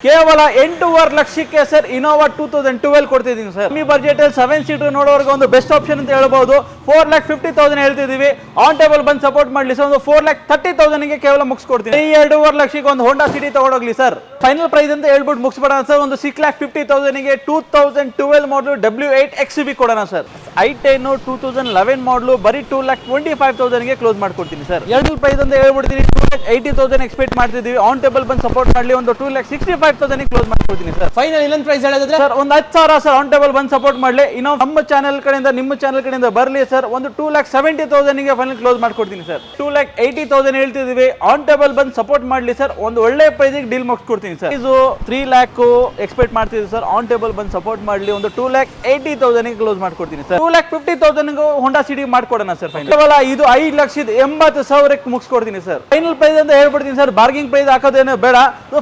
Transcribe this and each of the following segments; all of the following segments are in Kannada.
ಕೇವಲ 8.5 ಲಕ್ಷಕ್ಕೆ ಸರ್ ಇನೋವಾ 2012 ಕೊಡ್ತಿದ್ದೀನಿ ಸರ್. ಕಮ್ಮಿ ಬಜೆಟ್ 7 ಸೀಟರ್ ನೋಡೋರ್ಗೆ ಒಂದು ಬೆಸ್ಟ್ ಆಪ್ಷನ್ ಅಂತ ಹೇಳ್ಬೋದು. 4,50,000 ಹೇಳ್ತಿದೀವಿ. ಆನ್ ಟೇಬಲ್ ಬಂದು ಸಪೋರ್ಟ್ ಮಾಡಲಿ ಸರ್. ಒಂದು 4,30,000 ಗೆ ಕೇವಲ ಮುಗಿಸ್ಕೊಡ್ತೀನಿ. ಈ 2.5 ಲಕ್ಷಕ್ಕೆ ಒಂದು ಹೋಂಡಾ ಸಿಟಿ ತಗೊಂಡೋಗ್ಲಿ ಸರ್. ಫೈನಲ್ ಪ್ರೈಸ್ ಅಂತ ಹೇಳ್ಬಿಟ್ಟು ಮುಗಿಸ್ಬೇಡ ಸರ್. ಒಂದು 6,50,000 ಗೆ 2012 ಮಾಡಲು W8 XUV ಕೊಡೋಣ ಸರ್. i10 2011 ಮಾಡಲು ಬರೀ 2,25,000 ಗೆ ಕ್ಲೋಸ್ ಮಾಡ್ಕೊಡ್ತೀನಿ ಸರ್. ಎರಡು ಪ್ರೈಸ್ ಅಂತ ಹೇಳ್ಬಿಡ್ತೀನಿ. 2,80,000 ಎಕ್ಸ್ಪೆಕ್ಟ್ ಮಾಡ್ತಿದ್ದೀವಿ. ಆನ್ ಟೇಬಲ್ ಬಂದು ಸಪೋರ್ಟ್ ಮಾಡಲಿ. ಒಂದು 2,65,000 ಕ್ಲೋಸ್ ಮಾಡ್ಕೊಡ್ತೀನಿ ಸರ್. ಫೈನಲ್ ಇನ್ನೊಂದು ಪ್ರೈಸ್ ಹೇಳಿದ್ರೆ ಸರ್ ಒಂದು 10,000 ಸರ್ ಆನ್ ಟೇಬಲ್ ಬಂದು ಸಪೋರ್ಟ್ ಮಾಡಲಿ. ಇನ್ನೂ ನಮ್ಮ ಚಾನಲ್ ಕಡೆಯಿಂದ ನಿಮ್ಮ ಚಾನಲ್ ಕಡೆಯಿಂದ ಬರಲಿ ಸರ್. ಒಂದು 2,70,000 ಗೆ ಫೈನಲ್ ಕ್ಲೋಸ್ ಮಾಡ್ಕೊಡ್ತೀನಿ ಸರ್. 2,80,000 ಹೇಳ್ತಿದೀವಿ. ಆನ್ ಟೇಬಲ್ ಬಂದು ಸಪೋರ್ಟ್ ಮಾಡಲಿ ಸರ್. ಒಂದು ಒಳ್ಳೆ ಪ್ರೈಸ್ ಡೀಲ್ ಮುಗಿಸ್ಕೊಡ್ತೀನಿ ಸರ್. ಇದು 3 lakh ಎಕ್ಸ್ಪೆಕ್ಟ್ ಮಾಡ್ತಿದ್ದೀವಿ ಸರ್. ಆನ್ ಟೇಬಲ್ ಬಂದು ಸಪೋರ್ಟ್ ಮಾಡಲಿ. ಒಂದು 2,80,000 ಕ್ಲೋಸ್ ಮಾಡ್ಕೊಡ್ತೀನಿ ಸರ್. 2,50,000 ಹೋಂಡಾ ಸಿಟಿ ಮಾಡ್ಕೊಡೋಣ ಸರ್. ಕೇವಲ ಇದು 5,80,000 ಮುಗಿಸ್ಕೊಡ್ತೀನಿ ಸರ್. ಫೈನಲ್ ಪ್ರೈಸ್ ಅಂತ ಹೇಳ್ಬಿಡ್ತೀನಿ ಸರ್. ಬಾರ್ಗಿಂಗ್ ಪ್ರೈಸ್ ಹಾಕೋದೇನು ಬೇಡ.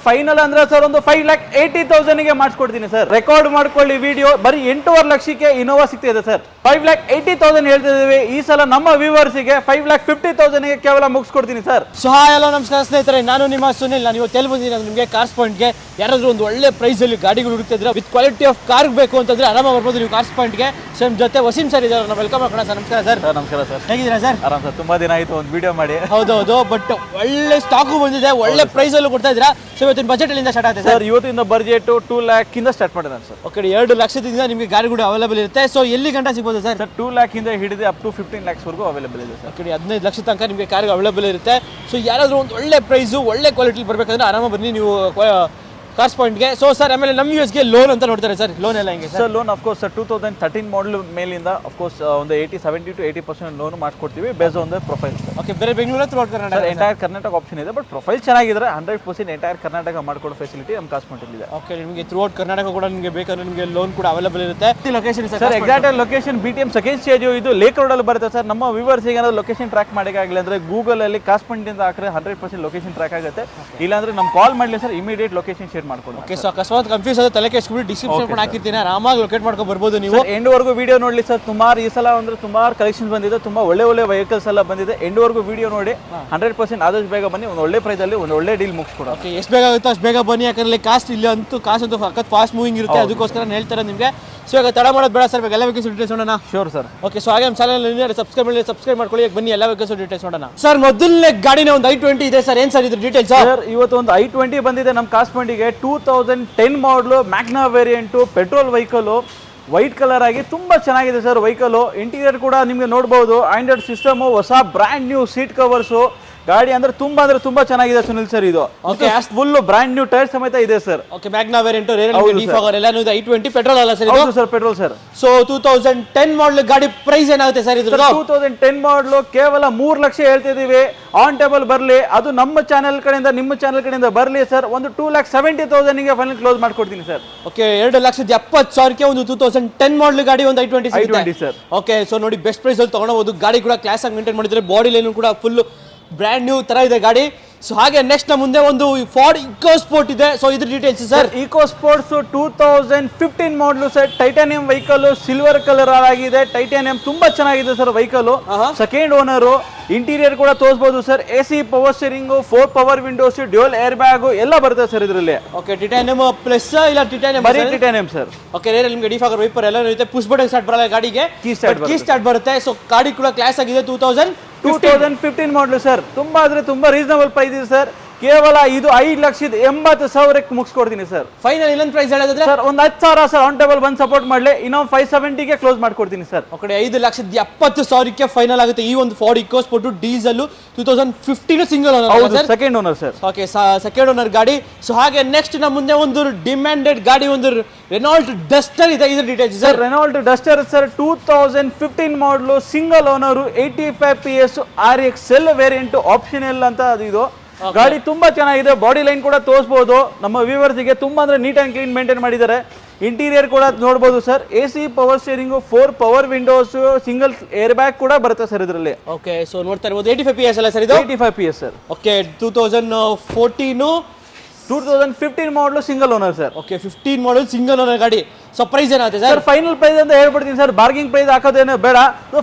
ಫೈನಲ್ ಅಂದ್ರೆ ಸರ್ ಒಂದು 5,80,000 ಗೆ ಮಾಡಿಸ್ಕೊಡ್ತೀನಿ ಸರ್. ರೆಕಾರ್ಡ್ ಮಾಡ್ಕೊಳ್ಳಿ ವಿಡಿಯೋ. ಬರೀ 8.5 ಲಕ್ಷಕ್ಕೆ ಇನೋವಾ ಸಿಗ್ತಿದೆ ಸರ್. 5,80,000 ಹೇಳ್ತಿದ್ದೀವಿ. ಈ ಸಲ ನಮ್ಮ ವ್ಯೂವರ್ಸ್ ಗೆ 5,50,000 ಗೆ ಕೇವಲ ಮುಗಿಸ್ಕೊಡ್ತೀನಿ ಸರ್. ಸೊ ಹಾಯ್ ಹಲೋ ನಮಸ್ಕಾರ ಸ್ನೇಹಿತರೆ, ನಾನು ನಿಮ್ಮ ಸುನಿಲ್. ನಾನು ಇವತ್ತು ಎಲ್ಲಿ ಬಂದಿದ್ದೀನಿ ನಿಮಗೆ ಕಾರ್ಸ್ ಪಾಯಿಂಟ್ಗೆ. ಯಾರಾದರೂ ಒಂದು ಒಳ್ಳೆ ಪ್ರೈಸ್ ಅಲ್ಲಿ ಗಾಡಿಗಳು ಹುಡುಕ್ತಿದ್ರೆ ವಿತ್ ಕ್ವಾಲಿಟಿ ಆಫ್ ಕಾರ್ ಬೇಕು ಅಂತಂದ್ರೆ ಆರಾಮ ಬರ್ಬೋದು ನೀವು ಕಾರ್ಸ್ ಪಾಯಿಂಟ್ಗೆ. ಸೊ ನಮ್ಮ ಜೊತೆ ವಸೀಂ ಸರ್ ಇದ್ದಾರೆ. ನಾವು ವೆಲ್ಕಮ್ ಮಾಡೋಣ ಸರ್. ನಮಸ್ಕಾರ ಸರ್. ನಮಸ್ಕಾರ ಸರ್. ಹೇಗಿದ್ದೀರಾ ಸರ್? ಆರಾಮ್ ಸರ್. ತುಂಬಾ ದಿನ ಆಯ್ತು ಒಂದು ವಿಡಿಯೋ ಮಾಡಿ. ಹೌದೌದು, ಬಟ್ ಒಳ್ಳೆ ಸ್ಟಾಕು ಬಂದಿದೆ, ಒಳ್ಳೆ ಪ್ರೈಸ್ ಅಲ್ಲೂ ಕೊಡ್ತಾ ಇದ್ದೀರಾ. ಸೊ ಇವತ್ತಿನ ಬಜೆಟ್ ಅಲ್ಲಿಂದ ಸ್ಟಾರ್ಟ್ ಆಗುತ್ತೆ ಸರ್. ಇವತ್ತಿನ ಬಜೆಟ್ 2 lakh ಇಂದ ಸ್ಟಾರ್ಟ್ ಮಾಡಿದಾನೆ ಸರ್. ಓಕೆ, 2 ಲಕ್ಷದಿಂದ ನಿಮಗೆ ಗಾಡಿಗಳು ಅವೈಲೇಬಲ್ ಇರುತ್ತೆ. ಸೊ ಎಲ್ಲಿ ಗಂಟ ಸಿಗ್ಬೋದು ಸರ್? 2 lakh ಇಂದ ಹಿಡಿದು ಅಪ್ ಟು 15 lakhs ವರೆಗೂ ಅವೈಲೇಬಲ್ ಇದೆ ಸರ್. ಓಕೆ, 15 ಲಕ್ಷ ತನಕ ನಿಮಗೆ ಕಾರ್ ಅವೈಲೇಬಲ್ ಇರುತ್ತೆ. ಸೊ ಯಾರಾದರೂ ಒಂದು ಒಳ್ಳೆ ಪ್ರೈಸು ಒಳ್ಳೆ ಕ್ವಾಲಿಟಿ ಬರಬೇಕಂದ್ರೆ ಆರಾಮ ಬನ್ನಿ ನೀವು ಕಾರ್ಸ್ ಪಾಯಿಂಟ್ಗೆ. ಸೊ ಸರ್, ಆಮೇಲೆ ನಮ್ಮ ಯೂಸ್ಗೆ ಲೋನ್ ಅಂತ ನೋಡ್ತಾರೆ ಸರ್. ಲೋನ್ ಎಲ್ಲ ಹೆಂಗೆ sir? Loan of course sir 2013 model ಮೇಲಿಂದ ಅಫ್ಕೋರ್ಸ್ ಒಂದು 70 to 80% ಲೋನ್ ಮಾಡ್ಕೊಡ್ತೀವಿ base on the profile. Okay, ಬೇರೆ Bengaluru through Karnataka entire Karnataka option ಇದೆ. ಬಟ್ ಪ್ರೊಫೈಲ್ ಚೆನ್ನಾಗಿದ್ರೆ 100% ಎಂಟೈರ್ ಕರ್ನಾಟಕ ಮಾಡ್ಕೊಡೋ ಫೆಸಿಲಿಟಿ ನಮ್ಮ ಕಾರ್ಸ್ ಪಾಯಿಂಟ್ ಇದೆ. ಓಕೆ, ನಿಮಗೆ ಥ್ರೂ ಔಟ್ ಕರ್ನಾಟಕ ಕೂಡ ನಿಮಗೆ ಬೇಕಾದ್ರೆ ನಿಮಗೆ ಲೋನ್ ಕೂಡ ಅವೈಲೇಬಲ್ ಇರುತ್ತೆ. Location sir exact location BTM second stage ಇದು ಲೇಕ್ ರೋಡ್ ಅಲ್ಲಿ ಬರುತ್ತೆ ಸರ್. ನಮ್ಮ ವ್ಯೂವರ್ಸ್ ಏನಾದ್ರು ಲೊಕೇಶನ್ ಟ್ರ್ಯಾಕ್ ಮಾಡೋಕ್ಕಾಗಲಿ ಅಂದ್ರೆ ಗೂಗಲ್ ಅಲ್ಲಿ ಕಾರ್ಸ್ ಪಾಯಿಂಟ್ ಇಂದ ಹಾಕಿದ್ರೆ 100% ಲೊಕೇಶನ್ ಟ್ರ್ಯಾಕ್ ಆಗುತ್ತೆ. ಇಲ್ಲಾಂದ್ರೆ ನಮ್ ಕಾಲ್ ಮಾಡಲಿ ಸರ್, ಇಮಿಡಿಯೇಟ್ ಲೊಕೇಶನ್ ಶೇರ್ ಮಾಡ್ಕೊಂಡು. ಓಕೆ, ಸೊ ಅಕಸ್ಮಾತ್ ಕನ್ಫ್ಯೂಸ್ ಆದ್ರೆ ತಲೆ ಕೆಡಿಸ್ಬಿಟ್ಟು ಡಿಸ್ಕ್ರಿಪ್ಷನ್ ಕೂಡ ಹಾಕಿರ್ತೀನಿ, ಆರಾಮಾಗಿ ಲೊಕೇಟ್ ಮಾಡ್ಕೊಂಡು ಬರ್ಬೋದು ನೀವು. ಎಂಡ್ ವರೆಗೂ ವಿಡಿಯೋ ನೋಡ್ಲಿ ಸರ್. ಸುಮಾರು ಈ ಸಲ ಅಂದ್ರೆ ಸುಮಾರು ಕಲೆಕ್ಷನ್ ಬಂದಿದೆ. ತುಂಬಾ ಒಳ್ಳೆ ವೆಹಿಕಲ್ಸ್ ಎಲ್ಲ ಬಂದಿದೆ. ಎಂಡ್ ವರೆಗೂ ವಿಡಿಯೋ ನೋಡಿ 100% ಆದಷ್ಟು ಬೇಗ ಬನ್ನಿ. ಒಂದು ಒಳ್ಳೆ ಪ್ರೈಸ್ ಅಲ್ಲಿ ಒಂದು ಒಳ್ಳೆ ಡೀಲ್ ಮುಗಿಸ್ಕೊಡೋಣ. ಓಕೆ, ಎಷ್ಟು ಬೇಗ ಆಗುತ್ತೋ ಅಷ್ಟು ಬೇಗ ಬನ್ನಿ. ಯಾಕಂದ್ರೆ ಕಾಸ್ಟ್ ಅಂತೂ ಸಖತ್ ಫಾಸ್ಟ್ ಮೂವಿಂಗ್ ಇರುತ್ತೆ. ಅದಕ್ಕೋಸ್ಕರ ಹೇಳ್ತಾರೆ ನಿಮಗೆ. ಸೊ ಈಗ ತಡ ಮಾಡೋದು ಬೇಡ ಸರ್, ಎಲ್ಲ ವೆಹಿಕಲ್ಸ್ ಡೀಟೇಲ್ಸ್ ನೋಡೋಣ. Sure sir. ಓಕೆ, ಸೊ ಹಾಗೆ ನಮ್ಮ ಚಾನಲ್ ಸಬ್ಸ್ಕ್ರೈಬ್ ಮಾಡ್ಕೊಳ್ಳಿ. ಬನ್ನಿ ಎಲ್ಲ ವೆಹಿಕಲ್ಸ್ ಡೀಟೇಲ್ಸ್ ನೋಡೋಣ. ಸರ್, ಮೊದಲನೇ ಗಾಡಿನ ಒಂದು i20 ಇದೆ ಸರ್. ಏನ್ ಸರ್ ಇದ್ರ ಡೀಟೇಲ್ಸ್? ಸರ್ ಇವತ್ತು ಒಂದು i20 ಬಂದಿದೆ ನಮ್ಮ ಕಾರ್ಸ್ ಪಾಯಿಂಟ್ಗೆ. 2010 ಮಾಡಲು Magna variant petrol vehicle, white colour ಆಗಿ ತುಂಬಾ ಚೆನ್ನಾಗಿದೆ ಸರ್ ವೆಹಿಕಲ್. ಇಂಟೀರಿಯರ್ ಕೂಡ ನಿಮ್ಗೆ ನೋಡಬಹುದು. ಆಂಡ್ರಾಯ್ಡ್ ಸಿಸ್ಟಮ್, ಹೊಸ ಬ್ರ್ಯಾಂಡ್ ನ್ಯೂ ಸೀಟ್ ಕವರ್ಸ್. ಗಾಡಿ ಅಂದ್ರೆ ತುಂಬಾ ಚೆನ್ನಾಗಿದೆ ಸುನಿಲ್ ಸರ್. ಇದು okay, full brand new tyre ಸಮೇತ ಇದೆ ಸರ್. ಓಕೆ, ಮ್ಯಾಗ್ನಾ ವೇರಿಯಂಟ್ ಎಲ್ಲಾನು i20 ಪೆಟ್ರೋಲ್ ಅಲ್ಲ ಸರ್? ಹೌದು ಸರ್, ಪೆಟ್ರೋಲ್ ಸರ್. ಸೊ 2010 ಮಾಡಲ್ ಗಾಡಿ ಪ್ರೈಸ್ ಏನಾಗುತ್ತೆ ಸರ್ ಇದು? 2010 ಮಾಡಲು ಕೇವಲ 3 ಲಕ್ಷ ಹೇಳ್ತಿದೀವಿ. ಆನ್ ಟೇಬಲ್ ಬರಲಿ. ಅದು ನಮ್ಮ ಚಾನೆಲ್ ಕಡೆಯಿಂದ ನಿಮ್ಮ ಚಾನೆಲ್ ಕಡೆಯಿಂದ ಬರಲಿ ಸರ್. ಒಂದು 2,70,000 ಗೆ ಫೈನಲ್ ಕ್ಲೋಸ್ ಮಾಡ್ಕೊಡ್ತೀನಿ ಸರ್. ಓಕೆ, 2,70,000 ಒಂದು 2010 ಮಾಡಲ್ ಗಾಡಿ ಒಂದು i20 ಸರ್. ಓಕೆ, ಸೊ ನೋಡಿ ಬೆಸ್ಟ್ ಪ್ರೈಸ್ ಅಲ್ಲಿ ತಗೊಳ್ಳಬಹುದು. ಗಾಡಿ ಕೂಡ ಕ್ಲಾಸ್ ಆಗಿ ಮೇಂಟೈನ್ ಮಾಡಿದ್ರೆ, ಬಾಡಿ ಲೈನ್ ಕೂಡ ಫುಲ್ ಬ್ರ್ಯಾಂಡ್ ನ್ಯೂ ತರ ಇದೆ ಗಾಡಿ. ಸೊ ಹಾಗೆ ನೆಕ್ಸ್ಟ್ ಮುಂದೆ ಒಂದು ಫಾರ್ಡ್ ಇಕೋ ಸ್ಪೋರ್ಟ್ ಇದೆ. ಸೊ ಇದ್ರ ಡೀಟೇಲ್ಸ್ ಸರ್? ಇಕೋ ಸ್ಪೋರ್ಟ್ಸ್ 2015 ಮಾಡಲು sir. Titanium vehicle, silver colour ಆಗಿದೆ. ಟೈಟಾನಿಯಂ ತುಂಬಾ ಚೆನ್ನಾಗಿದೆ sir vehicle. Second owner. Interior ಕೂಡ ತೋರಿಸಬಹುದು sir. AC power steering, 4 power windows, dual air bag ಎಲ್ಲ ಬರುತ್ತೆ ಸರ್ ಇದರಲ್ಲಿ. ಓಕೆ, ಟೈಟಾನಿಯಂ ಪ್ಲಸ್ ಇಲ್ಲ ಟೈಟಾನಿಯಂ? ಬರೀ ಟೈಟಾನಿಯಂ ಸರ್. ಓಕೆ, ನಿಮಗೆ ಡಿಫಾಗರ್ ವೈಪರ್ ಎಲ್ಲ ಇರುತ್ತೆ. ಪುಷ್ ಬಟನ್ ಸ್ಟಾರ್ಟ್ ಬರಲ್ಲ ಗಾಡಿಗೆ, ಕೀ ಸ್ಟಾರ್ಟ್ ಬರುತ್ತೆ. ಸೊ ಗಾಡಿ ಕೂಡ ಕ್ಲಾಸ್ ಆಗಿದೆ. 2015 ಮಾಡಲು ಸರ್. ತುಂಬಾ ರೀಸನಬಲ್ ಪ್ರೈಸ್ ಇದೆ ಸರ್. ಕೇವಲ ಇದು 5,80,000 ಮುಗಿಸ್ಕೊಡ್ತೀನಿ ಸರ್. ಫೈನಲ್ ಇನ್ನೊಂದು ಪ್ರೈಸ್ ಹೇಳಿದ್ರೆ ಸರ್ ಒಂದು 10,000 ಸರ್ ಆನ್ ಟೇಬಲ್ ಬಂದು ಸಪೋರ್ಟ್ ಮಾಡಲಿ. ಇನ್ನೊಂದು 570 ಗೆ ಕ್ಲೋಸ್ ಮಾಡ್ಕೊಡ್ತೀನಿ ಸರ್. ಓಕೆ, 5,70,000 ಫೈನಲ್ ಆಗುತ್ತೆ. ಈ ಒಂದು Ford EcoSport diesel 2015 single owner, second owner sir. Okay, second owner ಗಾಡಿ. ಸೊ ಹಾಗೆ ನೆಕ್ಸ್ಟ್ ನಮ್ಮ ಮುಂದೆ ಒಂದು ಡಿಮ್ಯಾಂಡೆಡ್ ಗಾಡಿ, ಒಂದು ರೆನಾಲ್ಟ್ ಡಸ್ಟರ್ ಇದೆ. ಇದ್ರ details sir? Renault Duster sir 2015 ಮಾಡಲು, single owner, 85 PS RXL variant optional ಅಂತ ಅದು. ಇದು ಗಾಡಿ ತುಂಬಾ ಚೆನ್ನಾಗಿದೆ. ಬಾಡಿ ಲೈನ್ ಕೂಡ ತೋರಿಸಬಹುದು ನಮ್ಮ ವ್ಯೂವರ್ಸ್ ಗೆ. ತುಂಬಾ ನೀಟ್ ಅಂಡ್ ಕ್ಲೀನ್ ಮೇಂಟೈನ್ ಮಾಡಿದ್ದಾರೆ. ಇಂಟೀರಿಯರ್ ಕೂಡ ನೋಡಬಹುದು sir. AC power steering, 4 power Windows, single air bag ಕೂಡ ಬರುತ್ತೆ ಸರ್ ಇದರಲ್ಲಿ. ಓಕೆ, ಸೊ ನೋಡ್ತಾ ಇರಬಹುದು 85 PS ಅಲ್ಲ ಸರ್ ಇದು? 85 PS ಸರ್. ಓಕೆ, 2015 ಮಾಡಲು single owner sir. Okay, 15 model single owner ಗಾಡಿ. ಸೊ ಪ್ರೈಸ್ ಏನಾಗುತ್ತೆ ಸರ್? ಫೈನಲ್ ಪ್ರೈಸ್ ಅಂತ ಹೇಳ್ಬಿಡ್ತೀನಿ ಸರ್. ಬಾರ್ಗಿಂಗ್ ಪ್ರೈಸ್ ಹಾಕೋದೇನು ಬೇಡ.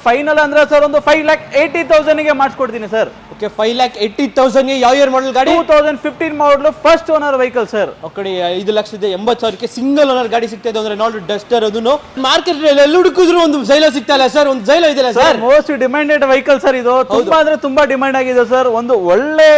ಫೈನಲ್ ಅಂದ್ರೆ ಸರ್ ಒಂದು 5,80,000 ಗೆ ಮಾಡಿಸ್ಕೊಡ್ತೀನಿ ಸರ್. ಓಕೆ, ಓಕೆ 5,80,000 ಯಾವ ಇಯರ್ ಮಾಡಲ್ ಗಾಡಿ? 2015 ಮಾಡಲ್ first owner vehicle sir. Okay 5,80,000 single owner ಗಾಡಿ ಸಿಗ್ತಾ ಇದೆ ಅಂದ್ರೆ ನೋಡಿ ಡಸ್ಟರ್ ಅದನ್ನು ಮಾರ್ಕೆಟ್ ಎಲ್ಲಿ ಹುಡುಕಿದ್ರು ಒಂದು ಜೈಲೋ ಸಿಗ್ತಾ ಇಲ್ಲ ಸರ್, ಒಂದು ಜೈಲೋ ಇದೆಯಲ್ಲ sir? Most demanded vehicle sir ಇದು, ತುಂಬಾ ಅಂದ್ರೆ ತುಂಬಾ ಡಿಮ್ಯಾಂಡ್ ಆಗಿದೆ ಸರ್. ಒಂದು ಒಳ್ಳೆ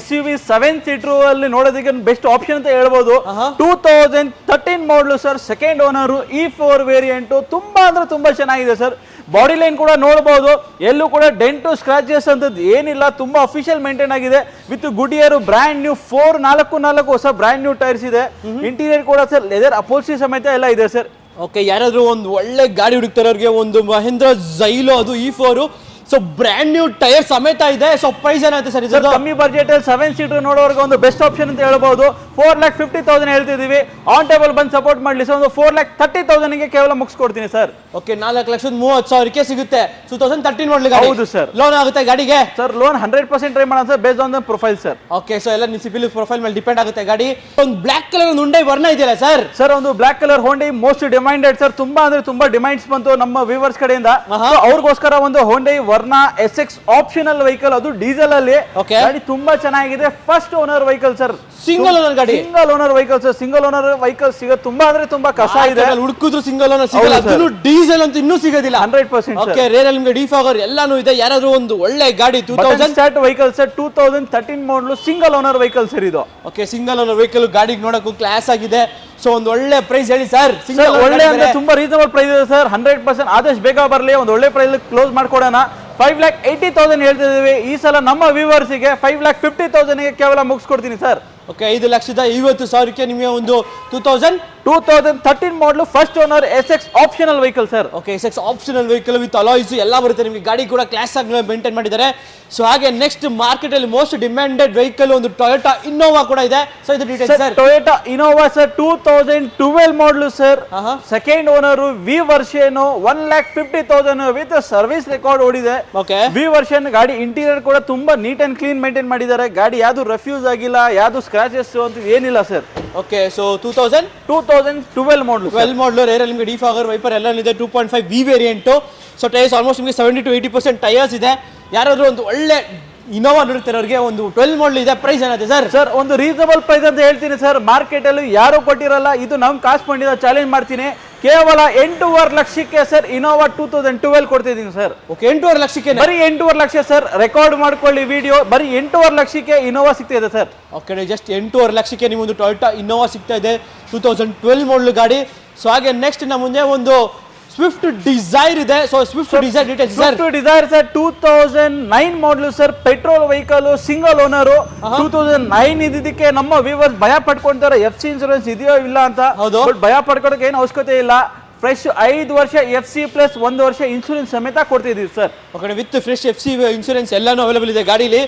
SUV 7 ಸೀಟರ್ ಅಲ್ಲಿ ನೋಡೋದಕ್ಕೆ ಬೆಸ್ಟ್ ಆಪ್ಷನ್ ಅಂತ ಹೇಳ್ಬೋದು. 2013 ಮಾಡಲ್ sir, second owner, E4 variant, ತುಂಬಾ ಅಂದ್ರೆ ತುಂಬಾ ಚೆನ್ನಾಗಿದೆ ಸರ್. ಬಾಡಿ ಲೈನ್ ಕೂಡ ನೋಡಬಹುದು, ಎಲ್ಲೂ ಕೂಡ ಡೆಂಟು ಸ್ಕ್ರಾಚಸ್ ಅಂತದ್ದು ಏನಿಲ್ಲ, ತುಂಬಾ ಅಫಿಷಿಯಲ್ ಮೇಂಟೈನ್ ಆಗಿದೆ. ವಿತ್ ಗುಡಿಯರ್ ಬ್ರ್ಯಾಂಡ್ ನ್ಯೂ 4 ಹೊಸ ಬ್ರ್ಯಾಂಡ್ ನ್ಯೂ ಟೈರ್ಸ್ ಇದೆ. ಇಂಟೀರಿಯರ್ ಕೂಡ ಸರ್ ಲೆದರ್ ಅಪೋಲ್ಸಿ ಸಮೇತ ಎಲ್ಲ ಇದೆ ಸರ್. ಓಕೆ ಯಾರಾದ್ರೂ ಒಂದು ಒಳ್ಳೆ ಗಾಡಿ ಹುಡುಕ್ತಾರವ್ರಿಗೆ ಒಂದು ಮಹೇಂದ್ರ ಜೈಲೋ ಅದು E4 so brand new tyre ಸಮೇತ ಇದೆ. ಸೊ ಪ್ರೈಸ್ ಏನಾಗುತ್ತೆ ಸರ್ ಇದು? ಕಮ್ಮಿ ಬಜೆಟ್ ಅಲ್ಲಿ 7 ಸೀಟರ್ ನೋಡೋರ್ಗೆ ಒಂದು ಬೆಸ್ಟ್ ಆಪ್ಷನ್ ಅಂತ ಹೇಳ್ಬಹುದು. 4,50,000 ಹೇಳ್ತಿದೀವಿ. ಆನ್ ಟೇಬಲ್ ಬಂದು ಸಪೋರ್ಟ್ ಮಾಡ್ಲಿ ಸರ್, ಒಂದು 4,30,000 ಗೆ ಕೇವಲ ಮುಗಿಸ್ಕೊಡ್ತೀನಿ ಸರ್. ಓಕೆ 4,30,000 ಸಿಗುತ್ತೆ. 2013 ಮಾಡಲ್ ಗಾಡಿ. ಹೌದು ಸರ್. ಲೋನ್ ಆಗುತ್ತೆ ಗಾಡಿಗೆ ಸರ್? ಲೋನ್ 100% ಟ್ರೈ ಮಾಡೋಣ sir, based on the profile sir. Okay so ಎಲ್ಲ ನಿಮ್ಮ ಸಿಬಿಲ್ ಪ್ರೊಫೈಲ್ ಮೇಲೆ ಡಿಪೆಂಡ್ ಆಗುತ್ತೆ ಗಾಡಿ. ಒಂದು ಬ್ಲಾಕ್ ಕಲರ್ ಒಂದು ಹುಂಡೈ ವರ್ಣ ಇದೆಯಲ್ಲ ಸರ್? ಸರ್ ಒಂದು black colour Hyundai most demanded sir, ತುಂಬಾ ಅಂದ್ರೆ ತುಂಬಾ ಡಿಮ್ಯಾಂಡ್ಸ್ ಬಂತು ನಮ್ಮ ವ್ಯೂವರ್ಸ್ ಕಡೆಯಿಂದ. ಅವ್ರಿಗೋಸ್ಕರ ಒಂದು Hyundai Verna SX optional vehicle, ಅದು ಡೀಸೆಲ್ ಅಲ್ಲಿ. ಗಾಡಿ ತುಂಬಾ ಚೆನ್ನಾಗಿದೆ, first owner vehicle sir. Single owner ಗಾಡಿ, single owner vehicle sir. Single owner vehicle ಸಿಗೋದು ತುಂಬಾ ಅಂದ್ರೆ ತುಂಬಾ ಕಷ್ಟ ಇದೆ. ಹುಡುಕಿದ್ರು ಸಿಂಗಲ್ ಓನರ್ ಸಿಗಲ್ಲ, ಅದನ್ನು ಡೀಸೆಲ್ ಅಂತ ಇನ್ನೂ ಸಿಗೋದಿಲ್ಲ 100%. ಓಕೆ ರೇರ್ ಅಲ್ಲಿ ನಿಮಗೆ ಡಿಫಾಗರ್ ಎಲ್ಲಾನು ಇದೆ. ಯಾರಾದ್ರೂ ಒಂದು ಒಳ್ಳೆ ಗಾಡಿ 2000 start vehicle sir, 2013 model single owner vehicle sir ಇದು. ಓಕೆ ಸಿಂಗಲ್ ಓನರ್ ವೆಹಿಕಲ್ ಗಾಡಿಗೆ ನೋಡಕ್ಕೂ ಕ್ಲಾಸ್ ಆಗಿದೆ. ಸೊ ಒಂದು ಒಳ್ಳೆ ಪ್ರೈಸ್ ಹೇಳಿ ಸರ್. ಒಳ್ಳೆ ಅಂದ್ರೆ ತುಂಬಾ ರೀಸನಬಲ್ ಪ್ರೈಸ್ ಇದೆ ಸರ್, 100% ಆದಷ್ಟು ಬೇಗ ಬರಲಿ, ಒಂದು ಒಳ್ಳೆ ಪ್ರೈಸ್ ಕ್ಲೋಸ್ ಮಾಡ್ಕೊಡೋಣ. 5,80,000 ಹೇಳ್ತಿದ್ದೀವಿ ಈ ಸಲ ನಮ್ಮ ವ್ಯೂವರ್ಸಿಗೆ. 5,50,000 ಗೆ ಕೇವಲ ಮುಗಿಸ್ಕೊಡ್ತೀನಿ ಸರ್. ಓಕೆ 5,50,000 ನಿಮಗೆ ಒಂದು 2013 ಮಾಡಲ್ first owner SX optional vehicle sir. Okay SX optional vehicle with alloys ಎಲ್ಲ ಬರುತ್ತೆ ನಿಮಗೆ. ಗಾಡಿ ಕೂಡ ಕ್ಲಾಸ್ ಆಗಿ ಮೇಂಟೈನ್ ಮಾಡಿದ್ದಾರೆ. ಸೊ ಹಾಗೆ ನೆಕ್ಸ್ಟ್ ಮಾರ್ಕೆಟ್ ಅಲ್ಲಿ ಮೋಸ್ಟ್ ಡಿಮ್ಯಾಂಡೆಡ್ ವೆಹಿಕಲ್ ಒಂದು ಟೊಯೋಟಾ ಇನ್ನೋವಾ ಕೂಡ ಇದೆ. ಸೊ ಇದು details sir. Toyota Innova sir 2012 model sir, second owner, V version, 1,50,000 with service record ಓಡಿದೆ. ವಿ ವರ್ಷನ್ ಗಾಡಿ. ಇಂಟೀರಿಯರ್ ಕೂಡ ತುಂಬಾ ನೀಟ್ ಅಂಡ್ ಕ್ಲೀನ್ ಮೇಂಟೈನ್ ಮಾಡಿದ್ದಾರೆ. ಗಾಡಿ ಯಾವ್ದು ರೆಫ್ಯೂಸ್ ಆಗಿಲ್ಲ, ಯಾವ್ದು ಸ್ಕ್ರಾಚಸ್ ಅಂತ ಏನಿಲ್ಲ sir. Okay so 2012 model, 12 model rare ನಿಮಗೆ ಡಿಫಾಗರ್ ವೈಪರ್ ಎಲ್ಲ ಇದೆ. 2.5 V variant. So tyres almost ನಿಮಗೆ 70 to 80% ಟೈರ್ಸ್ ಇದೆ. ಯಾರಾದ್ರೂ ಒಂದು ಒಳ್ಳೆ ಇನ್ನೋವಾ ನೋಡ್ತಿರೋರಿಗೆ ಒಂದು 12 ಮಾಡಲ್ ಇದೆ. ಪ್ರೈಸ್ ಏನಾಗುತ್ತೆ ಸರ್? ಸರ್ ಒಂದು ರೀಸನಬಲ್ ಪ್ರೈಸ್ ಅಂತ ಹೇಳ್ತೀನಿ ಸರ್, ಮಾರ್ಕೆಟ್ ಅಲ್ಲಿ ಯಾರು ಕೊಟ್ಟಿರಲ್ಲ. ಇದು ನಮ್ ಕಾಸ್ಟ್ ಬಂದಿದೆ, ಚಾಲೆಂಜ್ ಮಾಡ್ತೀನಿ. ಕೇವಲ 8.5 ಲಕ್ಷಕ್ಕೆ ಸರ್ ಇನ್ನೋವಾ 2012 ಕೊಡ್ತಿದ್ದೀನಿ ಸರ್. ಓಕೆ 8.5 ಲಕ್ಷಕ್ಕೆ, ಬರೀ 8.5 ಲಕ್ಷ ಸರ್. ರೆಕಾರ್ಡ್ ಮಾಡ್ಕೊಳ್ಳಿ ವಿಡಿಯೋ, ಬರೀ 8.5 ಲಕ್ಷಕ್ಕೆ ಇನ್ನೋವಾ ಸಿಗ್ತಾ ಇದೆ ಸರ್. ಓಕೆ ಜಸ್ಟ್ 8.5 ಲಕ್ಷಕ್ಕೆ ನಿಮ್ಮೊಂದು ಟೊಯೋಟಾ ಇನ್ನೋವಾ ಸಿಗ್ತಾ ಇದೆ, 2012 ಮಾಡಲ್ ಗಾಡಿ. ಸೊ ಹಾಗೆ ನೆಕ್ಸ್ಟ್ ನಮ್ಮ ಮುಂದೆ ಒಂದು ಸ್ವಿಫ್ಟ್ ಡಿಸೈರ್ ಇದೆ. So Swift Dzire details sir. Swift Dzire sir 2009 model sir, petrol vehicle, single owner. 2009 ಇದಕ್ಕೆ ನಮ್ಮ ವ್ಯೂವರ್ಸ್ ಭಯ ಪಡ್ಕೊಂತಾರೆ, FC ಇನ್ಶೂರೆನ್ಸ್ ಇದೆಯೋ ಇಲ್ಲ ಅಂತ. ಬಟ್ ಭಯ ಪಡ್ಕೊಳಕ್ಕೆ ಏನು ಅವಶ್ಯಕತೆ ಇಲ್ಲ. ಫ್ರೆಶ್ 5 ವರ್ಷ FC ಪ್ಲಸ್ 1 ವರ್ಷ ಇನ್ಶೂರೆನ್ಸ್ ಸಮೇತ ಕೊಡ್ತಿದ್ದೀವಿ sir. Okay with fresh FC insurance ಎಲ್ಲಾನು ಅವೈಲೇಬಲ್ ಇದೆ ಗಾಡಿಲಿ.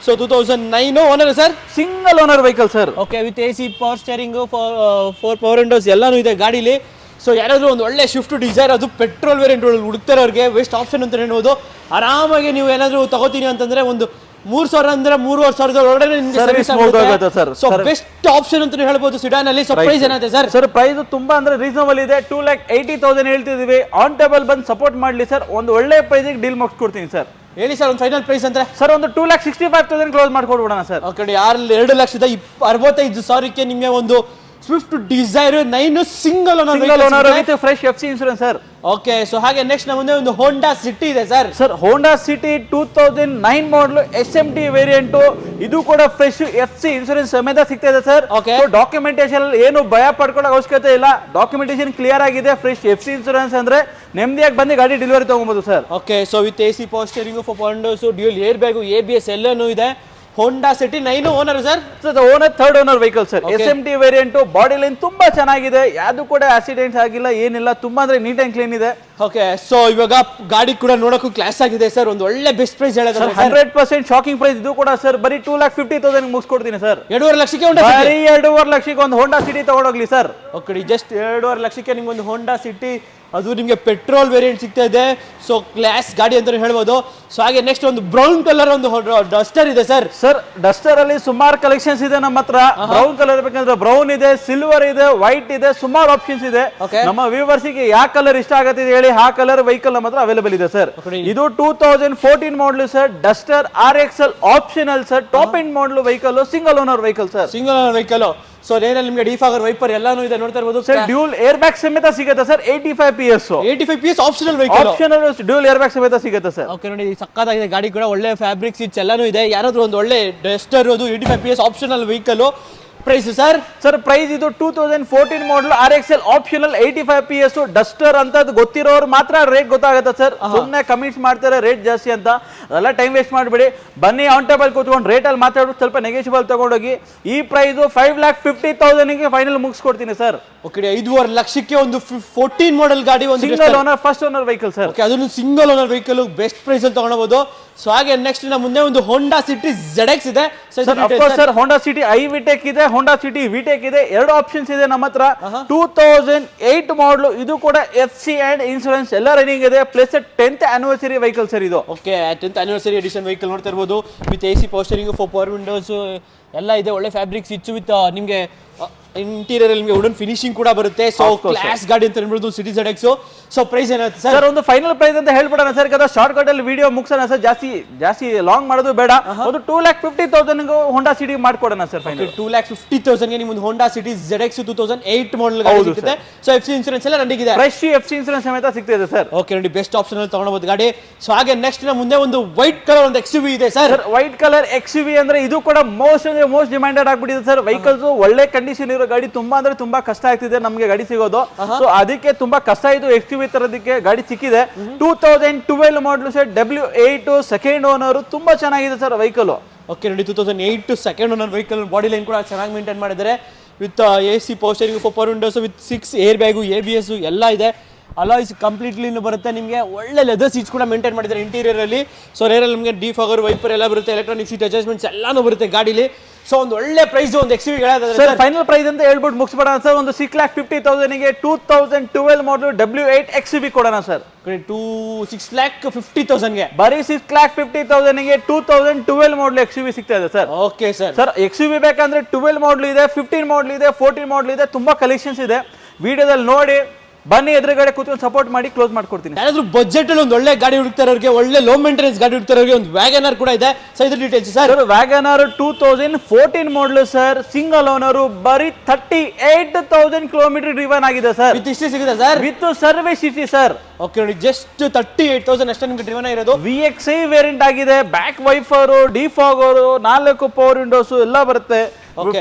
So 2009 owner sir, single owner vehicle sir. Okay with AC power steering, 4 power windows ಎಲ್ಲಾನು ಇದೆ ಗಾಡಿಲಿ. ಸೊ ಯಾರಾದರೂ ಒಂದು ಒಳ್ಳೆ ಸ್ವಿಫ್ಟ್ ಡಿಸೈರ್, ಅದು ಪೆಟ್ರೋಲ್ ವೇರಿಯಂಟ್ ಹುಡುಕ್ತಾರವ್ರಿಗೆ ಬೆಸ್ಟ್ ಆಪ್ಷನ್ ಅಂತ ಹೇಳ್ಬೋದು. ಆರಾಮಾಗಿ ನೀವು ಏನಾದರೂ ತಗೋತೀನಿ ಅಂತಂದ್ರೆ ಒಂದು 3,000 ಅಂದ್ರೆ 3,500 ಒಳಗಡೆ ನಿಮಗೆ ಸರ್ವಿಸ್ ಆಗುತ್ತೆ ಸರ್. ಸೊ ಬೆಸ್ಟ್ ಆಪ್ಷನ್ ಅಂತ ಹೇಳ್ಬೋದು ಸಿಡಾನ್ ಅಲ್ಲಿ. ಸೊ ಪ್ರೈಸ್ ಏನಾಗುತ್ತೆ ಸರ್? ಸರ್ ಪ್ರೈಸ್ ತುಂಬಾ ಅಂದ್ರೆ ರೀಸನಬಲ್ ಇದೆ, 2,80,000 ಹೇಳ್ತಿದೀವಿ. ಆನ್ ಟೇಬಲ್ ಬಂದು ಸಪೋರ್ಟ್ ಮಾಡ್ಲಿ ಸರ್, ಒಂದು ಒಳ್ಳೆ ಪ್ರೈಸಿಗೆ ಡೀಲ್ ಮುಗಿಸ್ಕೊಡ್ತೀನಿ ಸರ್. ಹೇಳಿ ಸರ್ ಒಂದು ಫೈನಲ್ ಪ್ರೈಸ್ ಅಂದ್ರೆ? ಸರ್ ಒಂದು 2,65,000 ಕ್ಲೋಸ್ ಮಾಡ್ಕೊಡ್ಬಿಡೋಣ ಸರ್. ಓಕೆ 2,65,000 ನಿಮಗೆ ಒಂದು Swift Dzire 9 single owner with fresh FC insurance sir. Okay so ಹಾಗೆ ನೆಕ್ಸ್ಟ್ ನಮ್ಮ ಮುಂದೆ ಒಂದು ಹೋಂಡಾ ಸಿಟಿ ಇದೆ ಸರ್. ಸರ್ ಹೋಂಡಾ ಸಿಟಿ 2009 ಮಾಡಲ್ SMT ವೇರಿಯಂಟ್, ಇದು ಕೂಡ ಫ್ರೆಶ್ FC ಇನ್ಶೂರೆನ್ಸ್ ಸಮೇತ ಸಿಗ್ತಾ ಇದೆ ಸರ್. ಡಾಕ್ಯುಮೆಂಟೇಶನ್ ಏನು ಭಯ ಪಡ್ಕೊಳ್ಳೋ ಅವಶ್ಯಕತೆ ಇಲ್ಲ, ಡಾಕ್ಯುಮೆಂಟೇಶನ್ ಕ್ಲಿಯರ್ ಆಗಿದೆ. ಫ್ರೆಶ್ FC ಇನ್ಶೂರೆನ್ಸ್ ಅಂದ್ರೆ ನೆಮ್ಮದಿಯಾಗಿ ಬಂದು ಗಾಡಿ ಡೆಲಿವರಿ ತಗೊಬಹುದು sir. Okay so with AC power steering, 4 windows, dual air bag, ABS ಎಲ್ಲಾನು ಇದೆ. Honda City 9 owner sir. Owner third owner vehicle sir. SMT variant, body line ತುಂಬಾ ಚೆನ್ನಾಗಿದೆ, ಯಾವುದು ಕೂಡ ಆಕ್ಸಿಡೆಂಟ್ಸ್ ಆಗಿಲ್ಲ, ಏನಿಲ್ಲ, ತುಂಬಾ ಅಂದ್ರೆ ನೀಟ್ ಅಂಡ್ ಕ್ಲೀನ್ ಇದೆ. ಓಕೆ ಸೊ ಇವಾಗ ಗಾಡಿ ಕೂಡ ನೋಡಕ್ಕೂ ಕ್ಲಾಸ್ ಆಗಿದೆ ಸರ್. ಒಂದು ಒಳ್ಳೆ ಬೆಸ್ಟ್ ಪ್ರೈಸ್ ಹೇಳೋದು 100% ಶಾಕಿಂಗ್ ಪ್ರೈಸ್ ಇದು ಕೂಡ ಸರ್. ಬರೀ 2,50,000 ಮುಗಿಸ್ಕೊಡ್ತೀನಿ ಸರ್. 2.5 ಲಕ್ಷಕ್ಕೆ ಬರೀ 2.5 ಲಕ್ಷಕ್ಕೆ ಒಂದು ಹೋಂಡಾ ಸಿಟಿ ತಗೊಂಡೋಗ್ಲಿ ಸರ್. ಓಕೆ ಜಸ್ಟ್ 2.5 ಲಕ್ಷಕ್ಕೆ ನಿಮ್ಗೆ ಒಂದು ಹೋಂಡಾ ಸಿಟಿ, ಅದು ನಿಮಗೆ ಪೆಟ್ರೋಲ್ ವೇರಿಯಂಟ್ ಸಿಗ್ತಾ ಇದೆ. ಸೊ ಕ್ಲಾಸ್ ಗಾಡಿ ಅಂತ ಹೇಳ್ಬೋದು. ಸೊ ಹಾಗೆ ನೆಕ್ಸ್ಟ್ ಒಂದು ಬ್ರೌನ್ ಕಲರ್ ಒಂದು ಡಸ್ಟರ್ ಇದೆ ಸರ್. ಸರ್ ಡಸ್ಟರ್ ಅಲ್ಲಿ ಸುಮಾರು ಕಲೆಕ್ಷನ್ಸ್ ಇದೆ ನಮ್ಮ ಹತ್ರ. ಬ್ರೌನ್ ಕಲರ್ ಬೇಕಂದ್ರೆ ಬ್ರೌನ್ ಇದೆ, ಸಿಲ್ವರ್ ಇದೆ, ವೈಟ್ ಇದೆ, ಸುಮಾರು ಆಪ್ಷನ್ಸ್ ಇದೆ. ನಮ್ಮ ವ್ಯೂವರ್ಸ್ ಗೆ ಯಾವ ಕಲರ್ ಇಷ್ಟ ಆಗತ್ತೆ ಹೇಳಿ, ಹೇಳಿ ಆ ಕಲರ್ ವೆಹಿಕಲ್ ಮಾತ್ರ ಅವೈಲೇಬಲ್ ಇದೆ ಸರ್. ಇದು 2014 model sir, Duster RXL optional sir, top end model vehicle, single owner vehicle sir. Single owner vehicle. So ನೇರಲ್ಲಿ ನಿಮಗೆ ಡಿಫಾಗರ್ ವೈಪರ್ ಎಲ್ಲಾನು ಇದೆ, ನೋಡ್ತಾ ಇರಬಹುದು ಸರ್. ಡ್ಯೂಲ್ ಏರ್ ಬ್ಯಾಗ್ ಸಮೇತ ಸಿಗುತ್ತೆ sir. 85 PS optional vehicle, optional dual air bag ಸಮೇತ ಸಿಗುತ್ತೆ ಸರ್. ಓಕೆ ನೋಡಿ ಸಕ್ಕತ್ತಾಗಿದೆ ಗಾಡಿ ಕೂಡ, ಒಳ್ಳೆ ಫ್ಯಾಬ್ರಿಕ್ ಸೀಟ್ಸ್ ಎಲ್ಲಾನು ಇದೆ. ಯಾರಾದ್ರೂ ಒಂದು ಒಳ್ಳೆ ಡಸ್ಟರ್ ಅದು 85 PS optional vehicle. Price sir? Sir price ಇದು 2014 model RXL optional 85 PS Duster ಅಂತ ಗೊತ್ತಿರೋರು ಮಾತ್ರ ರೇಟ್ ಗೊತ್ತಾಗುತ್ತೆ ಸರ್. ಸುಮ್ಮನೆ ಕಮೆಂಟ್ಸ್ ಮಾಡ್ತಾರೆ ರೇಟ್ ಜಾಸ್ತಿ ಅಂತ, ಅದೆಲ್ಲ ಟೈಮ್ ವೇಸ್ಟ್ ಮಾಡಬೇಡಿ. ಬನ್ನಿ ಆನ್ ಟೇಬಲ್ ಕೂತ್ಕೊಂಡು ರೇಟ್ ಅಲ್ಲಿ ಮಾತಾಡ್ಬಿಟ್ಟು ಸ್ವಲ್ಪ ನೆಗೆಷಿಬಲ್ ತಗೊಂಡೋಗಿ. ಈ ಪ್ರೈಸ್ 5,50,000 ಫೈನಲ್ ಮುಗಿಸ್ಕೊಡ್ತೀನಿ ಸರ್. ಓಕೆ 5.5 ಲಕ್ಷಕ್ಕೆ ಒಂದು 14 ಮಾಡಲ್ ಗಾಡಿ, ಒಂದು single owner first owner vehicle sir. Okay ಅದನ್ನು single owner vehicle best price ಅಲ್ಲಿ ತಗೊಳ್ಳಬಹುದು. ಸೊ ಹಾಗೆ ನೆಕ್ಸ್ಟ್ ಮುಂದೆ ಒಂದು ಹೋಂಡಾ ಸಿಟಿ ZX ಇದೆ ಸರ್. ಹೋಂಡಾ ಸಿಟಿ iVTEC ಇದೆ, ಹೋಂಡಾ ಸಿಟಿ VTEC ಇದೆ, ಎರಡು ಆಪ್ಷನ್ಸ್ ಇದೆ ನಮ್ಮ ಹತ್ರ. 2008 ಮಾಡಲ್, ಇದು ಕೂಡ FC ಅಂಡ್ ಇನ್ಶೂರೆನ್ಸ್ ಎಲ್ಲ ರನ್ನಿಂಗ್ ಇದೆ, plus 10th anniversary vehicle sir ಇದು. Okay 10th anniversary edition vehicle ನೋಡ್ತಾ ಇರಬಹುದು. With AC power steering, 4 power windows ಎಲ್ಲ ಇದೆ. ಒಳ್ಳೆ ಫ್ಯಾಬ್ರಿಕ್ ಸಿಚ್ ವಿತ್ ನಿಮಗೆ ಇಂಟೀರಿಯರ್ ಅಲ್ಲಿ ವುಡನ್ ಫಿನಿಶಿಂಗ್ ಕೂಡ ಬರುತ್ತೆ. ಸೊ ಕ್ಲಾಸ್ ಗಾಡಿ ಅಂತ ಹೇಳ್ಬೋದು ಸಿಟಿ ZX. ಸೊ ಪ್ರೈಸ್ ಏನಾಗುತ್ತೆ ಸರ್? ಒಂದು ಫೈನಲ್ ಪ್ರೈಸ್ ಅಂತ ಹೇಳ್ಬಿಡೋಣ ಸರ್, ಯಾಕಂದ್ರೆ ಶಾರ್ಟ್ ಕಟ್ ಅಲ್ಲಿ ವಿಡಿಯೋ ಮುಗಿಸೋಣ ಸರ್, ಜಾಸ್ತಿ ಲಾಂಗ್ ಮಾಡೋದು ಬೇಡ. ಒಂದು 2,50,000 ಹೋಂಡಾ ಸಿಟಿ ಮಾಡ್ಕೊಡೋಣ ಸರ್. ಫೈನಲ್ 2,50,000 ಗೆ ನಿಮ್ಗೆ ಹೋಂಡಾ ಸಿಟಿ ZX 2008 ಮಾಡಲ್ ಗಾಡಿ ಸಿಗುತ್ತೆ. ಸೊ FC ಇನ್ಶೂರೆನ್ಸ್ ಎಲ್ಲ ರನ್ನಿಂಗ್ ಇದೆ, ಫ್ರೆಶ್ FC ಇನ್ಶೂರೆನ್ಸ್ ಸಮೇತ ಸಿಗ್ತಿದೆ ಸರ್. ಓಕೆ ನೋಡಿ ಬೆಸ್ಟ್ ಆಪ್ಷನ್ ಅಲ್ಲಿ ತಗೊಳ್ಳಬಹುದು ಗಾಡಿ. ಸೊ ಹಾಗೆ ನೆಕ್ಸ್ಟ್ ಮುಂದೆ ಒಂದು ವೈಟ್ ಕಲರ್ ಒಂದು XUV ಇದೆ ಸರ್. ವೈಟ್ ಕಲರ್ XUV ಅಂದ್ರೆ ಇದು ಕೂಡ ಮೋಸ್ಟ್ ಡಿಮ್ಯಾಂಡೆಡ್ ಆಗ್ಬಿಟ್ಟಿದೆ ಸರ್. ವೆಹಿಕಲ್ಸ್ ಒಳ್ಳೆ ಕಂಡೀಷನ್ ಇರೋ ಗಾಡಿ, ತುಂಬಾ ಕಷ್ಟ ಆಗ್ತಿದೆ ನಮಗೆ ಗಾಡಿ ಸಿಗೋದು. ಸೊ ಅದಕ್ಕೆ ತುಂಬಾ ಕಷ್ಟ ಇದು XUV ತರೋದಕ್ಕೆ. ಗಾಡಿ ಸಿಕ್ಕಿದೆ 2012 model sir, W8 second owner, ತುಂಬಾ ಚೆನ್ನಾಗಿದೆ ಸರ್ ವೆಹಿಕಲ್. ಓಕೆ ನೋಡಿ 2008 second owner vehicle, body line ಕೂಡ ಚೆನ್ನಾಗಿ ಮೇಂಟೈನ್ ಮಾಡಿದ್ದಾರೆ. With AC power steering, 4 power Windows with 6 air bag, ABS ಎಲ್ಲ ಇದೆ. ಅಲಾಯ್ಸ್ ಕಂಪ್ಲೀಟ್ಲಿ ಬರುತ್ತೆ ನಿಮಗೆ. ಒಳ್ಳೆ ಲೆದರ್ ಸೀಟ್ಸ್ ಕೂಡ ಮೇಂಟೈನ್ ಮಾಡಿದ್ದಾರೆ ಇಂಟೀರಿಯರ್ ಅಲ್ಲಿ. ಸೊ ರೇರಲ್ಲಿ ನಿಮಗೆ ಡಿಫಾಗರ್ ವೈಪರ್ ಎಲ್ಲ ಬರುತ್ತೆ, ಎಲೆಕ್ಟ್ರಾನಿಕ್ ಸೀಟ್ ಅಡ್ಜಸ್ಟ್ಮೆಂಟ್ಸ್ ಎಲ್ಲಾನು ಬರುತ್ತೆ ಗಾಡಿಲಿ. ಸೊ ಒಂದು ಒಳ್ಳೆ ಪ್ರೈಸ್ ಒಂದು XUV ಸರ್. ಫೈನಲ್ ಪ್ರೈಸ್ ಅಂತ ಹೇಳ್ಬಿಟ್ಟು ಮುಗಿಸ್ಬಿಡೋಣ ಸರ್. ಒಂದು 6,50,000 2012 ಮಾಡಲ್ W8 XUV ಕೊಡೋಣ ಸರ್. 6,50,000 ಗೆ ಬರೀ 6,50,000 2012 ಮಾಡಲ್ XUV ಸಿಗ್ತಾ ಇದೆ sir. Okay sir. Sir XUV ಬೇಕಂದ್ರೆ 12 ಮಾಡಲ್ ಇದೆ, 15 ಮಾಡಲ್ ಇದೆ, 14 ಮಾಡಲ್ ಇದೆ, ತುಂಬಾ ಕಲೆಕ್ಷನ್ಸ್ ಇದೆ. ವಿಡಿಯೋದಲ್ಲಿ ನೋಡಿ ಬನ್ನಿ, ಎದುರುಗಡೆ ಕೂತ್ಕೊಂಡು ಸಪೋರ್ಟ್ ಮಾಡಿ ಕ್ಲೋಸ್ ಮಾಡ್ಕೊಡ್ತೀನಿ. ಯಾರಾದ್ರೂ ಬಜೆಟ್ ಅಲ್ಲಿ ಒಂದು ಒಳ್ಳೆ ಗಾಡಿ ಹುಡುಕ್ತಾರವ್ರಿಗೆ, ಒಳ್ಳೆ ಲೋ ಮೇಂಟೆನೆನ್ಸ್ ಗಾಡಿ ಹುಡುಕ್ತಾರವ್ರಿಗೆ ಒಂದು ವ್ಯಾಗನರ್ ಕೂಡ ಇದೆ. ಸೊ ಇದ್ರ details sir? WagonR 2014 model sir, single owner, ಬರೀ 38,000 ಕಿಲೋಮೀಟರ್ ಡ್ರಿವನ್ ಆಗಿದೆ ಸರ್. ವಿತ್ ಹಿಸ್ಟ್ರಿ ಸಿಗುತ್ತೆ sir, with service history sir. Okay ನೋಡಿ ಜಸ್ಟ್ 38,000 ಅಷ್ಟೇ ನಿಮಗೆ ಡ್ರಿವನ್ ಇರೋದು. VXI ವೇರಿಯಂಟ್ ಆಗಿದೆ, back wiper, defogger, 4 power windows ಎಲ್ಲ ಬರುತ್ತೆ.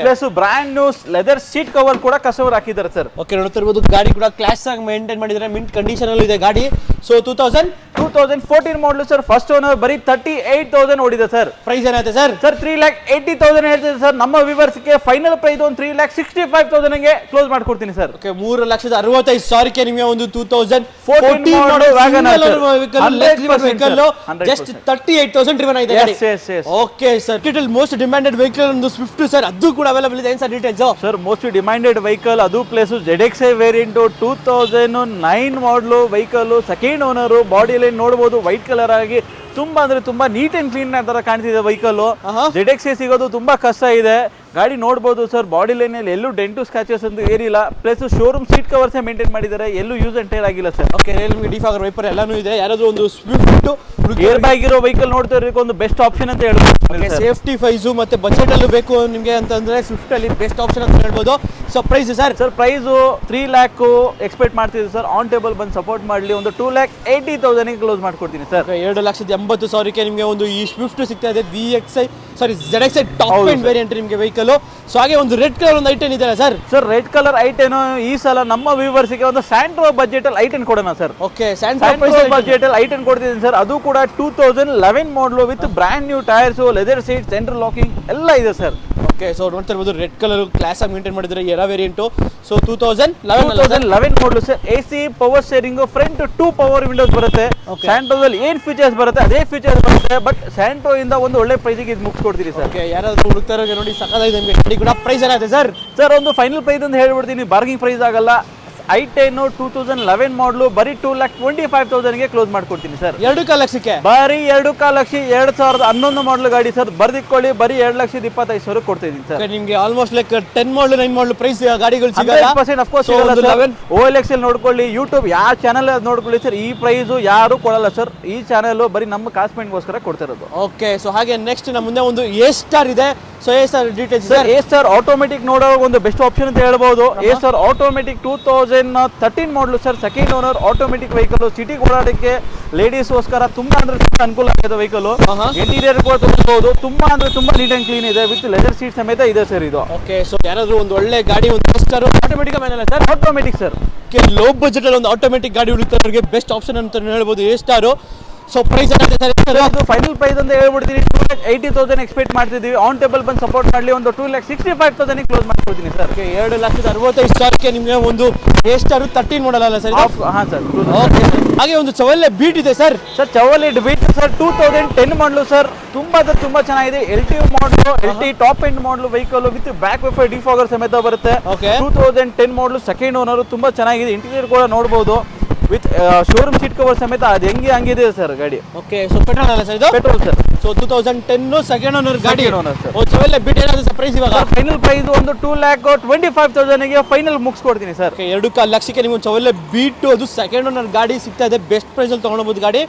Plus brand new leather seat cover ಕೂಡ ಕಸ್ಟಮರ್ ಹಾಕಿದ್ದಾರೆ ಸರ್. ಓಕೆ ನೋಡ್ತಾ ಇರಬಹುದು ಗಾಡಿ ಕೂಡ ಕ್ಲಾಸ್ ಆಗಿ ಮೇಂಟೈನ್ ಮಾಡಿದ್ದಾರೆ, ಮಿಂಟ್ ಕಂಡೀಷನ್ ಅಲ್ಲಿ ಇದೆ ಗಾಡಿ. So 2014 model sir, first owner, ಬರೀ 38,000 ಓಡಿದೆ ಸರ್. ಪ್ರೈಸ್ ಏನಾಯ್ತು ಸರ್? ಸರ್ 3,80,000 ಹೇಳ್ತಿದೆ ಸರ್. ನಮ್ಮ ವ್ಯೂವರ್ಸ್ಗೆ ಫೈನಲ್ ಪ್ರೈಸ್ ಒಂದು 3,65,000 ಗೆ ಕ್ಲೋಸ್ ಮಾಡ್ಕೊಡ್ತೀನಿ ಸರ್. ಓಕೆ 3,65,000 ನಿಮಗೆ ಒಂದು 2014 model Wagon R vehicle just 38,000 driven ಆಗಿದೆ ಗಾಡಿ. Okay sir. ಕಿಟಲ್ ಮೋಸ್ಟ್ ಡಿಮ್ಯಾಂಡೆಡ್ ವೆಹಿಕಲ್ ಒಂದು ಸ್ವಿಫ್ಟ್ ಸರ್, ಅದು ಕೂಡ ಅವೈಲೇಬಲ್ ಇದೆ. ಏನು sir details? Sir most demanded vehicle, ಅದು ಪ್ಲೇಸ್ ZXI variant 2009 model vehicle, second owner, body line ನೋಡಬಹುದು ವೈಟ್ ಕಲರ್ ಆಗಿ ತುಂಬಾ ಅಂದ್ರೆ ತುಂಬಾ ನೀಟ್ ಅಂಡ್ ಕ್ಲೀನ್ ತರ ಕಾಣ್ತಿದೆ ವೆಹಿಕಲ್. ZXI ಸಿಗೋದು ತುಂಬಾ ಕಷ್ಟ ಇದೆ. ಗಾಡಿ ನೋಡಬಹುದು ಸರ್, ಬಾಡಿ ಲೈನ್ ಅಲ್ಲಿ ಎಲ್ಲೂ ಡೆಂಟು ಸ್ಕ್ರಾಚಸ್ ಅಂತ ಏರಿಲ್ಲ. Plus showroom seat covers maintain ಮಾಡಿದ್ದಾರೆ, ಎಲ್ಲೂ ಯೂಸ್ ಅಂಡ್ ಟೇರ್ ಆಗಿಲ್ಲ ಸರ್. ಓಕೆ ನಿಮಗೆ ಡಿಫಾಗರ್ ವೈಪರ್ ಎಲ್ಲಾನು ಇದೆ. ಯಾರಾದ್ರೂ ಒಂದು ಸ್ವಿಫ್ಟ್ ಏರ್ ಬ್ಯಾಗ್ ಇರೋ ವೆಹಿಕಲ್ ನೋಡ್ತಾ ಇರೋಕೆ ಒಂದು ಬೆಸ್ಟ್ ಆಪ್ಷನ್ ಅಂತ ಹೇಳ್ಬೋದು. ಸೇಫ್ಟಿ ಫೈಸು ಮತ್ತೆ ಬಜೆಟ್ ಅಲ್ಲೂ ಬೇಕು ನಿಮಗೆ ಅಂತಂದ್ರೆ ಸ್ವಿಫ್ಟ್ ಅಲ್ಲಿ ಬೆಸ್ಟ್ ಆಪ್ಷನ್ ಅಂತ ಹೇಳ್ಬೋದು. So price sir? Sir price 3 lakh expect ಮಾಡ್ತಿದ್ದೀವಿ ಸರ್. ಆನ್ ಟೇಬಲ್ ಬಂದು ಸಪೋರ್ಟ್ ಮಾಡಲಿ, ಒಂದು 2,80,000 ಕ್ಲೋಸ್ ಮಾಡ್ಕೊಡ್ತೀನಿ ಸರ್. 2,80,000 ನಿಮಗೆ ಒಂದು ಈ ಸ್ವಿಫ್ಟ್ ಸಿಗ್ತಾ ಇದೆ. ZXI ಟಾಪ್ ಎಂಡ್ ವೇರಿಯಂಟ್ ನಿಮಗೆ ವೆಹಿಕಲ್. ಸೊ ಹಾಗೆ ಒಂದು ರೆಡ್ ಕಲರ್ ಒಂದು ಐಟನ್ ಇದೆ sir. Sir red colour i ten ಈ ಸಲ ನಮ್ಮ ವ್ಯೂವರ್ಸ್ಗೆ ಒಂದು ಸ್ಯಾಂಟ್ರೋ ಬಜೆಟ್ ಅಲ್ಲಿ ಐಟನ್ ಕೊಡೋಣ ಸರ್. ಓಕೆ ಸ್ಯಾಂಟ್ರೋ ಬಜೆಟ್ ಅಲ್ಲಿ ಐಟನ್ ಕೊಡ್ತಿದ್ದೀನಿ ಸರ್. ಅದು ಕೂಡ 2011 model with brand new tyres, leather seat, central locking ಎಲ್ಲ ಇದೆ ಸರ್. ಓಕೆ ಸೊ ನೋಡ್ತಾ ಇರ್ಬೋದು ರೆಡ್ ಕಲರ್ ಕ್ಲಾಸ್ ಆಗಿ ಮೇಂಟೈನ್ ಮಾಡಿದ್ರೆ era variant. So 2011 model sir. AC power steering, front 2 power Windows ಬರುತ್ತೆ. ಸ್ಯಾಂಟ್ರೋದಲ್ಲಿ ಏನ್ ಫೀಚರ್ಸ್ ಬರುತ್ತೆ ಅದೇ ಫೀಚರ್ಸ್ ಬರುತ್ತೆ, ಬಟ್ ಸ್ಯಾಂಟ್ರೋ ಇಂದ ಒಂದು ಒಳ್ಳೆ ಪ್ರೈಸಿಗೆ ಇದು ಮುಗಿಸ್ಕೊಡ್ತೀರಿ ಸರ್. ಓಕೆ ಯಾರಾದ್ರೂ ಹುಡುಕ್ತಾರೋ ನೋಡಿ ಸಕ್ಕತ್ತಾಗಿದೆ ನಿಮಗೆ ಗಾಡಿ ಕೂಡ. ಪ್ರೈಸ್ ಏನಾಗುತ್ತೆ ಸರ್? ಸರ್ ಒಂದು ಫೈನಲ್ ಪ್ರೈಸ್ ಅಂತ ಹೇಳ್ಬಿಡ್ತೀನಿ, ಬಾರ್ಗಿಂಗ್ ಪ್ರೈಸ್ ಆಗಲ್ಲ. i10 2011 ಮಾಡಲು ಬರೀ 2,25,000ಗೆ ಕ್ಲೋಸ್ ಮಾಡ್ಕೊಡ್ತೀನಿ ಸರ್. 2 ಲಕ್ಷಕ್ಕೆ ಬರೀ 2.5 ಲಕ್ಷ 2011 ಮಾಡಲ್ ಗಾಡಿ ಸರ್. ಬರ್ದಿಟ್ಕೊಳ್ಳಿ, ಬರೀ 2,25,000 ಕೊಡ್ತಾ ಇದೀನಿ ಸರ್. ನಿಮ್ಗೆ ಆಲ್ಮೋಸ್ಟ್ ಲೈಕ್ 10 ಮಾಡಲ್ 9 ಮಾಡಲ್ ಪ್ರೈಸ್ ಗಾಡಿಗಳು ಸಿಗಲ್ಲ. 100% ಅಫ್ ಕೋರ್ಸ್ ಸಿಗಲ್ಲ ಸರ್. OLX ಅಲ್ಲಿ ನೋಡ್ಕೊಳ್ಳಿ, ಯೂಟ್ಯೂಬ್ ಯಾವ ಚಾನಲ್ ನೋಡ್ಕೊಳ್ಳಿ ಸರ್, ಈ ಪ್ರೈಸ್ ಯಾರು ಕೊಡಲ್ಲ ಸರ್. ಈ ಚಾನಲ್ ಬರೀ ನಮ್ಮ ಕಾಸ್ಮೆಂಟ್ಗೋಸ್ಕರ ಕೊಡ್ತಿರೋದು. ಓಕೆ, ಸೊ ಹಾಗೆ ನೆಕ್ಸ್ಟ್ ನಮ್ಮ ಮುಂದೆ ಒಂದು ಎ ಸ್ಟಾರ್ ಇದೆ. So A star details sir, A star automatic ನೋಡೋ ಒಂದು ಬೆಸ್ಟ್ ಆಪ್ಷನ್ ಅಂತ ಹೇಳ್ಬೋದು. ಎ ಸ್ಟಾರ್ ಆಟೋಮೆಟಿಕ್ 2013 ಮಾಡಲು sir, second owner automatic vehicle. ಸಿಟಿಗೆ ಓಡಾಡಕ್ಕೆ ಲೇಡೀಸ್ಗೋಸ್ಕರ ತುಂಬಾ ಅಂದ್ರೆ ತುಂಬಾ ಅನುಕೂಲ ಆಗಿದೆ ವೆಹಿಕಲ್. ಇಂಟೀರಿಯರ್ ಕೂಡ ತಗೋಬಹುದು, ತುಂಬಾ ಅಂದ್ರೆ ತುಂಬಾ ನೀಟ್ ಅಂಡ್ ಕ್ಲೀನ್ ಇದೆ, ವಿತ್ ಲೆದರ್ ಸೀಟ್ ಸಮೇತ ಇದೆ ಸರ್ ಇದು. ಓಕೆ, ಸೊ ಯಾರಾದ್ರೂ ಒಂದು ಒಳ್ಳೆ ಗಾಡಿ, ಒಂದು ಎ ಸ್ಟಾರ್ ಆಟೋಮೆಟಿಕ್ ಮೇಲೆ sir, automatic sir, low budget ಅಲ್ಲಿ ಒಂದು ಆಟೋಮೆಟಿಕ್ ಗಾಡಿ ಹುಡುಕ್ತವ್ರಿಗೆ ಬೆಸ್ಟ್ ಆಪ್ಷನ್ ಅಂತ ಹೇಳ್ಬೋದು ಎ ಸ್ಟಾರ್. ಸೊ ಪ್ರೈಸ್ ಏನಾಗುತ್ತೆ ಸರ್? ಇದು ಫೈನಲ್ ಪ್ರೈಸ್ ಅಂತ ಹೇಳ್ಬಿಡ್ತೀನಿ, 2,80,000 ಎಕ್ಸ್ಪೆಕ್ಟ್ ಮಾಡ್ತಿದ್ದೀವಿ. ಆನ್ ಟೇಬಲ್ ಬಂದು ಸಪೋರ್ಟ್ ಮಾಡಲಿ, ಒಂದು 2,65,000 ಕ್ಲೋಸ್ ಮಾಡ್ಕೊಡ್ತೀನಿ ಸರ್. 2,65,000 ನಿಮಗೆ ಒಂದು ಎ ಸ್ಟಾರ್ 13 ಮಾಡಲ್ ಅಲ್ಲ ಸರ್? ಹಾ ಸರ್. ಓಕೆ, ಹಾಗೆ ಒಂದು ಚವಲ್ಲೆ ಬೀಟ್ ಇದೆ ಸರ್. ಸರ್ ಚವಲಿ ಬೀಟ್ ಸರ್, 2010 ಮಾಡಲು ಸರ್. ತುಂಬಾ ಚೆನ್ನಾಗಿದೆ. LT ಮಾಡಲು, LT ಟಾಪ್ ಎಂಡ್ ಮಾಡಲು vehicle with back wifi defogger ಸಮೇತ ಬರುತ್ತೆ. 2010 ಮಾಡಲು, ಸೆಕೆಂಡ್ ಓನರ್, ತುಂಬಾ ಚೆನ್ನಾಗಿದೆ. ಇಂಟೀರಿಯರ್ ಕೂಡ ನೋಡಬಹುದು, ವಿತ್ ಶೋರೂಮ್ ಸೀಟ್ ಕವರ್ ಸಮೇತ. ಅದು ಹೆಂಗಿದೆ ಸರ್ ಗಾಡಿ. ಓಕೆ, ಸೊ ಪೆಟ್ರೋಲ್ ಅಲ್ಲ ಸರ್ ಇದು? Petrol sir. So 2010 second owner ಗಾಡಿ. ಸರ್, ಚವಲ್ಲೆ ಬೀಟ್ ಏನಾದ್ರು ಪ್ರೈಸ್ ಇವಾಗ? ಫೈನಲ್ ಪ್ರೈಸ್ ಒಂದು 2,25,000ಗೆ ಫೈನಲ್ ಮುಗಿಸ್ಕೊಡ್ತೀನಿ ಸರ್. 2.5 ಲಕ್ಷಕ್ಕೆ ನಿಮ್ಗೆ ಚವಲ್ಲೆ ಬೀಟ್ ಅದು ಸೆಕೆಂಡ್ ಓನರ್ ಗಾಡಿ ಸಿಗ್ತಾ ಇದೆ. ಬೆಸ್ಟ್ ಪ್ರೈಸ್ ಅಲ್ಲಿ ತಗೊಂಡೋಗ್ಬೋದು ಗಾಡಿ.